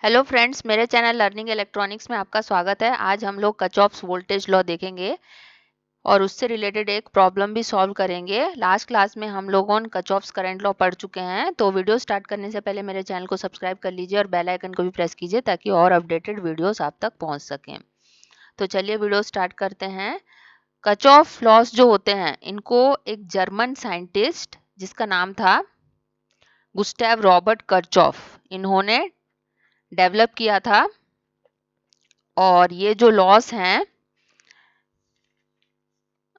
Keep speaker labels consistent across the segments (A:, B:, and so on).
A: Hello friends, मेरे channel learning electronics में आपका स्वागत है। आज हम लोग कचॉप्स वोल्टेज लॉ देखेंगे और उससे रिलेटेड एक प्रॉब्लम भी सॉल्व करेंगे। लास्ट क्लास में हम लोगों ने कचॉप्स करंट लॉ पढ़ चुके हैं, तो वीडियो स्टार्ट करने से पहले मेरे चैनल को सब्सक्राइब कर लीजिए और बेल आइकन को भी प्रेस कीजिए ताकि और अपडेटेड वीडियोस आप तक पहुंच सकें। तो चलिए वीडियो स्टार्ट करते हैं। कचॉफ लॉस जो होते हैं, इनको एक जर्मन साइंटिस्ट जिसका नाम था गुस्टैव रॉबर्ट कर्चॉफ, इन्होंने डेवलप किया था। और ये जो लॉस हैं,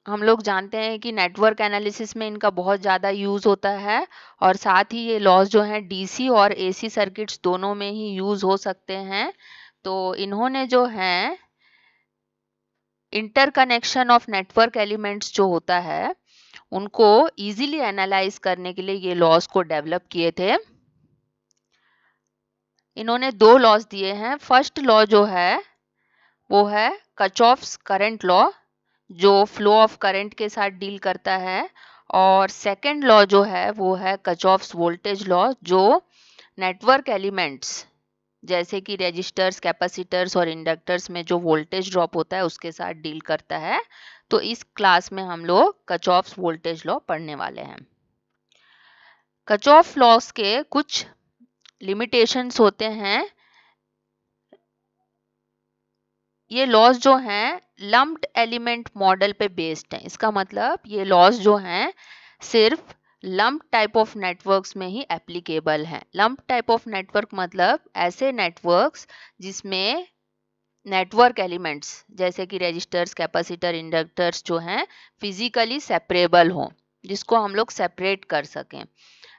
A: हम लोग जानते हैं कि नेटवर्क एनालिसिस में इनका बहुत ज़्यादा यूज़ होता है। और साथ ही ये लॉस जो हैं डीसी और एसी सर्किट्स दोनों में ही यूज़ हो सकते हैं। तो इन्होंने जो है इंटरकनेक्शन ऑफ नेटवर्क एलिमेंट्स जो होता है, उनको इजीली एनालाइज करने के लिए ये लॉस को डेवलप किए थे। इन्होंने दो लॉस दिए हैं। फर्स्ट लॉ जो है वो है कचॉफ्स करंट लॉ, जो फ्लो ऑफ करंट के साथ डील करता है। और सेकंड लॉ जो है वो है कचॉफ्स वोल्टेज लॉ, जो नेटवर्क एलिमेंट्स जैसे कि रेजिस्टर्स, कैपेसिटर्स और इंडक्टर्स में जो वोल्टेज ड्रॉप होता है उसके साथ डील करता है। तो इस क्लास में हम लोग कचॉफ्स वोल्टेज लॉ पढ़ने वाले हैं। कचॉफ लॉस के कुछ लिमिटेशंस होते हैं। ये लॉस जो हैं लम्प्ड एलिमेंट मॉडल पे बेस्ड हैं। इसका मतलब ये लॉस जो हैं सिर्फ लम्प टाइप ऑफ नेटवर्क्स में ही एप्लीकेबल हैं। लम्प टाइप ऑफ नेटवर्क मतलब ऐसे नेटवर्क्स जिसमें नेटवर्क एलिमेंट्स जैसे कि रेजिस्टर्स, कैपेसिटर, इंडक्टर्स जो हैं फिजिकली सेपरेबल हों, जिसको हम लोग सेपरेट कर सकें।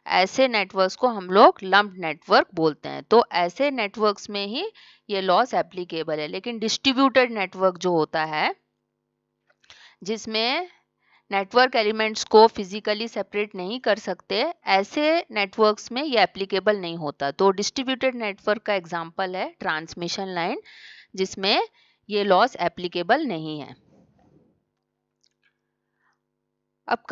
A: ऐसे नेटवर्क्स को हम लोग लम्प्ड नेटवर्क बोलते हैं। तो ऐसे नेटवर्क्स में ही ये लॉस एप्लीकेबल है। लेकिन डिस्ट्रीब्यूटेड नेटवर्क जो होता है, जिसमें नेटवर्क एलिमेंट्स को फिजिकली सेपरेट नहीं कर सकते, ऐसे नेटवर्क्स में ये एप्लीकेबल नहीं होता। तो डिस्ट्रीब्यूटेड नेटवर्क का एग्जांपल है ट्रांसमिशन लाइन, जिसमें ये लॉस एप्लीकेबल नहीं है। अब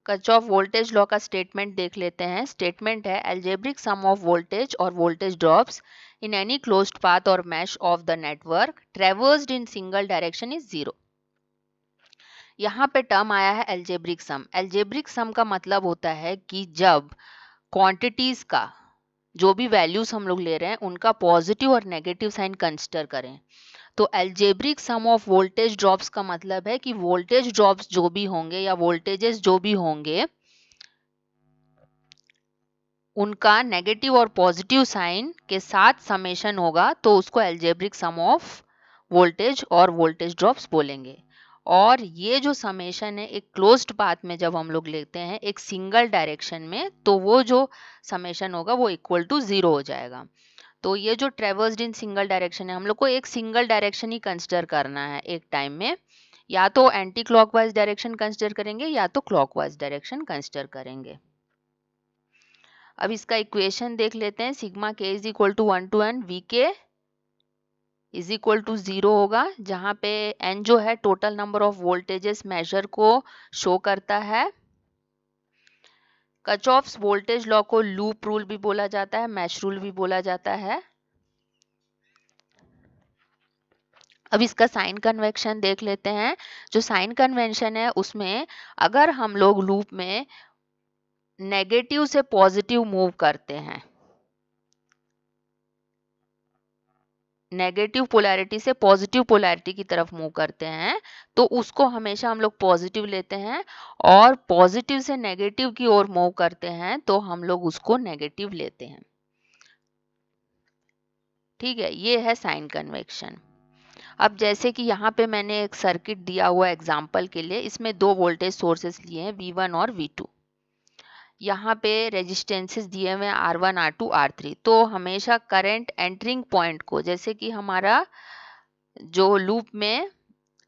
A: कचॉफ वोल्टेज लॉ का स्टेटमेंट देख लेते हैं। स्टेटमेंट है एल्जेब्रिक सम ऑफ वोल्टेज और voltage drops in any closed path और mesh of the network traversed in single direction is zero. यहाँ पे टर्म आया है एल्जेब्रिक सम। एल्जेब्रिक सम का मतलब होता है कि जब क्वांटिटीज का जो भी वैल्यूज हम लोग ले रहे हैं उनका पॉजिटिव और नेगेटिव साइन कंसिडर करें। तो algebraic sum of voltage drops का मतलब है कि वोल्टेज ड्रॉप्स जो भी होंगे या वोल्टेजेस जो भी होंगे, उनका नेगेटिव और पॉजिटिव साइन के साथ समेशन होगा, तो उसको एल्जेब्रिक सम ऑफ वोल्टेज और वोल्टेज ड्रॉप्स बोलेंगे। और ये जो समेशन है एक क्लोज्ड पाथ में जब हम लोग लेते हैं एक सिंगल डायरेक्शन में, तो वो जो समेशन होगा वो इक्वल टू जीरो हो जाएगा। तो ये जो ट्रेवर्स्ड इन सिंगल डायरेक्शन है, हम लोग को एक सिंगल डायरेक्शन ही कंसिडर करना है एक टाइम में। या तो एंटी क्लॉकवाइज डायरेक्शन कंसिडर करेंगे या तो क्लॉकवाइज डायरेक्शन कंसिडर करेंगे। अब इसका इक्वेशन देख लेते हैं। Sigma K is equal to 1 to N V K is equal to 0 होगा, जहाँ पे एन जो है total number of voltages measure को शो करता है। कचॉफ्स वोल्टेज लॉ को लूप रूल भी बोला जाता है, मैश रूल भी बोला जाता है। अब इसका साइन कन्वेंशन देख लेते हैं। जो साइन कन्वेंशन है उसमें अगर हम लोग लूप में नेगेटिव से पॉजिटिव मूव करते हैं, नेगेटिव पोलैरिटी से पॉजिटिव पोलैरिटी की तरफ मूव करते हैं, तो उसको हमेशा हम लोग पॉजिटिव लेते हैं। और पॉजिटिव से नेगेटिव की ओर मूव करते हैं तो हम लोग उसको नेगेटिव लेते हैं। ठीक है, ये है साइन कन्वेंशन। अब जैसे कि यहाँ पे मैंने एक सर्किट दिया हुआ एग्जांपल के लिए, इसमें दो वोल्टेज सोर्सेस लिए हैं V1 और V2। यहाँ पे रेजिस्टेंसेस दिए हुए हैं R1, R2, R3। तो हमेशा करंट एंटरिंग पॉइंट को, जैसे कि हमारा जो लूप में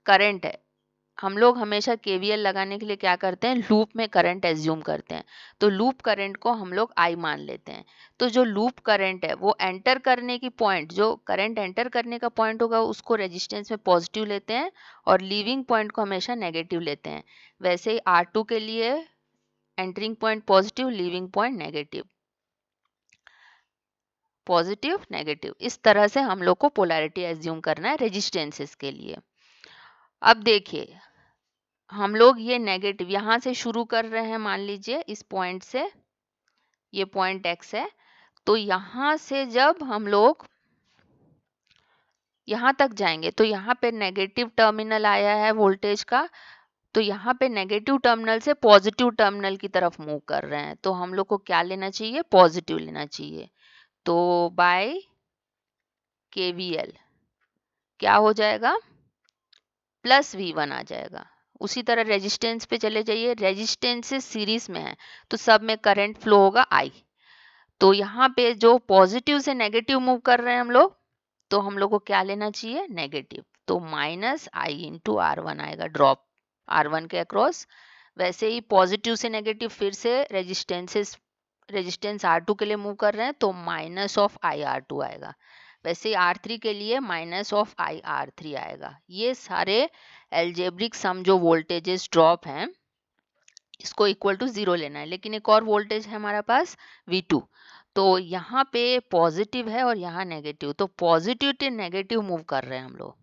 A: करंट है, हम लोग हमेशा केवीएल लगाने के लिए क्या करते हैं, लूप में करंट एज्यूम करते हैं। तो लूप करंट को हम लोग आई मान लेते हैं। तो जो लूप करंट है वो एंटर करने की पॉइंट, जो करंट एंटर करने का पॉइंट होगा उसको रेजिस्टेंस में पॉजिटिव लेते हैं और लीविंग पॉइंट को हमेशा नेगेटिव लेते हैं। वैसे ही R2 के लिए entering point positive, leaving point negative. Positive negative, इस तरह से हम लोग को पोलैरिटी एज्यूम करना है रेजिस्टेंसेस के लिए। अब देखिए हम लोग ये नेगेटिव यहाँ से शुरू कर रहे हैं, मान लीजिए इस पॉइंट से, ये पॉइंट x है, तो यहाँ से जब हम लोग यहाँ तक जाएंगे तो यहाँ पे नेगेटिव टर्मिनल आया है वोल्टेज का, तो यहाँ पे नेगेटिव टर्मिनल से पॉजिटिव टर्मिनल की तरफ मूव कर रहे हैं, तो हम लोग को क्या लेना चाहिए, पॉजिटिव लेना चाहिए। तो बाय KVL क्या हो जाएगा, प्लस V1 आ जाएगा। उसी तरह रेजिस्टेंस पे चले जाइए, रेजिस्टेंस से सीरीज में है तो सब में करंट फ्लो होगा I। तो यहाँ पे जो पॉजिटिव से नेगेटिव मूव कर रहे हैं हम लोग, तो हम लोग को क्या लेना चाहिए, नेगेटिव। तो माइनस I इंटू R1 आएगा, ड्रॉप R1 के अक्रॉस। वैसे ही पॉजिटिव से नेगेटिव फिर से रेजिस्टेंस R2 के लिए मूव कर रहे हैं, तो माइनस ऑफ IR2 आएगा। वैसे ही R3 के लिए माइनस ऑफ IR3 आएगा। ये सारे एल्जेब्रिक सम जो वोल्टेजेस ड्रॉप हैं इसको इक्वल टू 0 लेना है। लेकिन एक और वोल्टेज है हमारे पास V2, तो यहाँ पे पॉजिटिव है और यहाँ नेगेटिव, तो पॉजिटिव से नेगेटिव मूव कर रहे हैं हम लोग,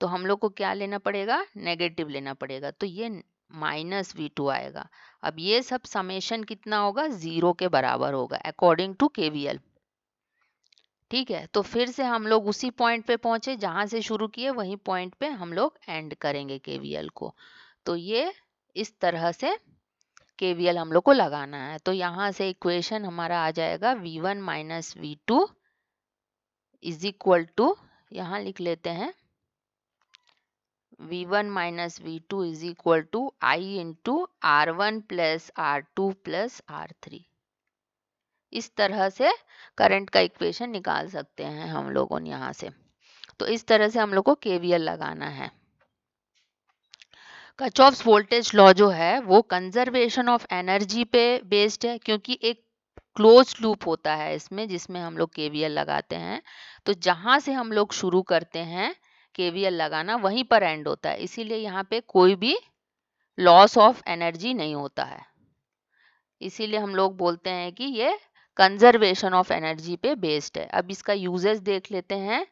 A: तो हम लोग को क्या लेना पड़ेगा, नेगेटिव लेना पड़ेगा। तो ये माइनस V2 आएगा। अब ये सब समेशन कितना होगा, 0 के बराबर होगा अकॉर्डिंग टू KVL। ठीक है, तो फिर से हम लोग उसी पॉइंट पे पहुंचे जहां से शुरू किए, वही पॉइंट पे हम लोग एंड करेंगे KVL को। तो ये इस तरह से KVL हम लोग को लगाना है। तो यहाँ से इक्वेशन हमारा आ जाएगा V1 minus V2 is equal to, यहाँ लिख लेते हैं V1 minus V2 is equal to I into R1 plus R2 plus R3। इस तरह से करंट का इक्वेशन निकाल सकते हैं हम लोगों ने यहाँ से। तो इस तरह से हम लोग को KVL लगाना है। कचॉफ्स वोल्टेज लॉ जो है वो कंजर्वेशन ऑफ एनर्जी पे बेस्ड है, क्योंकि एक क्लोज लूप होता है इसमें जिसमें हम लोग KVL लगाते हैं। तो जहां से हम लोग शुरू करते हैं KVL लगाना वहीं पर एंड होता है, इसीलिए यहाँ पे कोई भी लॉस ऑफ एनर्जी नहीं होता है। इसीलिए हम लोग बोलते हैं कि ये कंजर्वेशन ऑफ एनर्जी पे बेस्ड है। अब इसका यूजेस देख लेते हैं।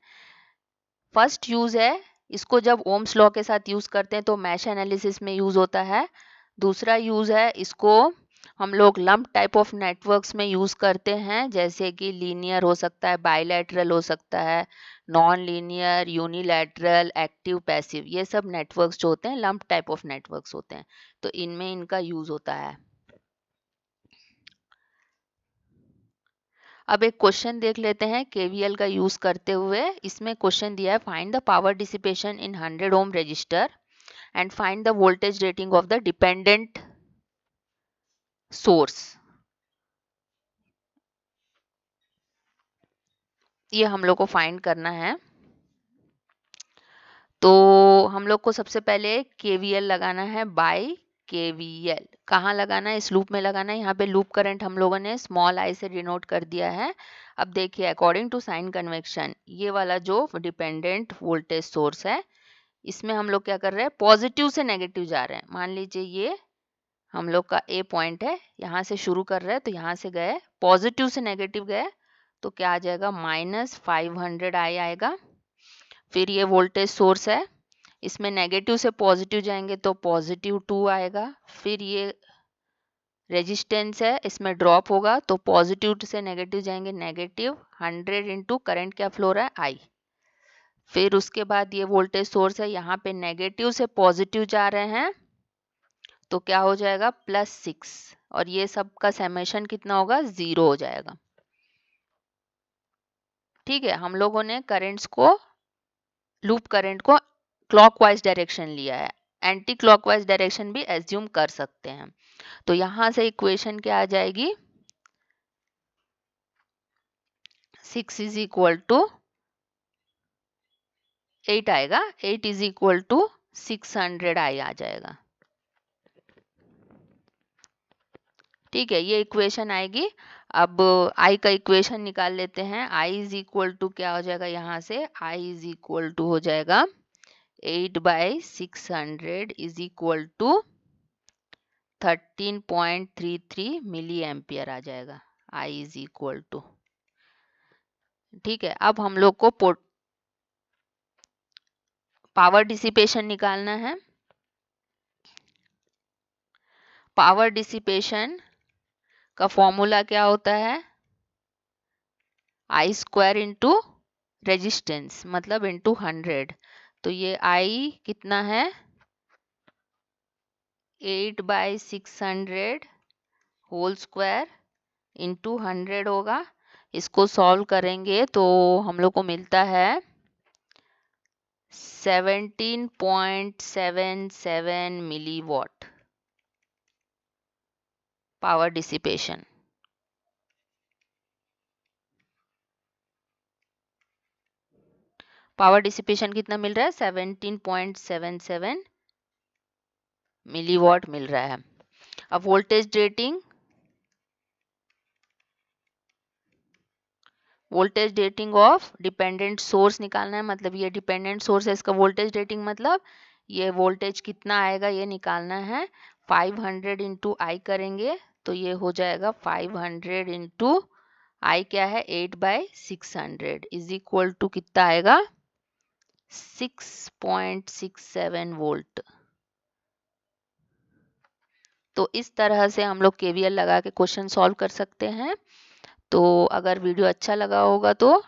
A: फर्स्ट यूज है, इसको जब ओम्स लॉ के साथ यूज करते हैं तो मैश एनालिसिस में यूज होता है। दूसरा यूज है, इसको हम लोग लंप टाइप ऑफ नेटवर्क्स में यूज करते हैं, जैसे कि लीनियर हो सकता है, बायलैटरल हो सकता है, non linear, unilateral, active, passive, ये सब नेटवर्क्स जो होते हैं लंप टाइप ऑफ नेटवर्क्स होते हैं, तो इनमें इनका यूज होता है। अब एक क्वेश्चन देख लेते हैं KVL का यूज करते हुए। इसमें क्वेश्चन दिया है, find the power dissipation in 100 ohm resistor and find the voltage rating of the dependent source. ये हम लोग को फाइंड करना है। तो हम लोग को सबसे पहले KVL लगाना है, बाय KVL। कहाँ लगाना है, इस लूप में लगाना है। यहाँ पे लूप करंट हम लोगों ने स्मॉल I से डिनोट कर दिया है। अब देखिए अकॉर्डिंग टू साइन कन्वेक्शन, ये वाला जो डिपेंडेंट वोल्टेज सोर्स है इसमें हम लोग क्या कर रहे हैं, पॉजिटिव से नेगेटिव जा रहे हैं। मान लीजिए ये हम लोग का A पॉइंट है, यहाँ से शुरू कर रहे हैं, तो यहाँ से गए पॉजिटिव से नेगेटिव गए तो क्या आ जाएगा, माइनस 500 I आएगा। फिर ये वोल्टेज सोर्स है, इसमें नेगेटिव से पॉजिटिव जाएंगे तो पॉजिटिव 2 आएगा। फिर ये रेजिस्टेंस है, इसमें ड्रॉप होगा तो पॉजिटिव से नेगेटिव जाएंगे, नेगेटिव 100 इंटू करंट क्या फ्लो रहा है, I। फिर उसके बाद ये वोल्टेज सोर्स है, यहाँ पे नेगेटिव से पॉजिटिव जा रहे हैं तो क्या हो जाएगा, +6, और ये सब का समेशन कितना होगा, 0 हो जाएगा। ठीक है, हम लोगों ने करंट्स को, लूप करंट को क्लॉकवाइज डायरेक्शन लिया है, एंटी क्लॉकवाइज डायरेक्शन भी एज्यूम कर सकते हैं। तो यहाँ से इक्वेशन क्या आ जाएगी, 6 इज इक्वल टू 8 आएगा, 8 इज इक्वल टू 600 I आ जाएगा। ठीक है, ये इक्वेशन आएगी। अब I का इक्वेशन निकाल लेते हैं। I इज इक्वल टू क्या हो जाएगा, यहाँ से I इज इक्वल टू हो जाएगा 8/600 is equal to 13.33 milli ampere आ जाएगा। I इज इक्वल टू, ठीक है, अब हम लोग को पावर डिसिपेशन निकालना है। पावर डिसिपेशन का फॉर्मूला क्या होता है? आई स्क्वायर इंटू रेजिस्टेंस, मतलब इंटू 100। तो ये आई कितना है? 8/600 होल स्क्वायर इंटू 100 होगा। इसको सॉल्व करेंगे तो हम लोग को मिलता है 17.77 milliwatt power dissipation. Power dissipation कितना मिल रहा है? 17.77 मिलीवॉट मिल रहा है। अब voltage rating of dependent source निकालना है, मतलब ये डिपेंडेंट सोर्स है, इसका वोल्टेज रेटिंग मतलब ये वोल्टेज कितना आएगा ये निकालना है। 500 इंटू आई करेंगे तो ये हो जाएगा 500 इंटू आई क्या है? 8/600 इज इक्वल टू कितना आएगा? 6.67 वोल्ट। तो इस तरह से हम लोग केवीएल लगा के क्वेश्चन सॉल्व कर सकते हैं। तो अगर वीडियो अच्छा लगा होगा तो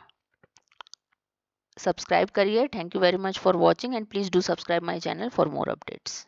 A: सब्सक्राइब करिए। Thank you very much for watching and please do subscribe my channel for more updates.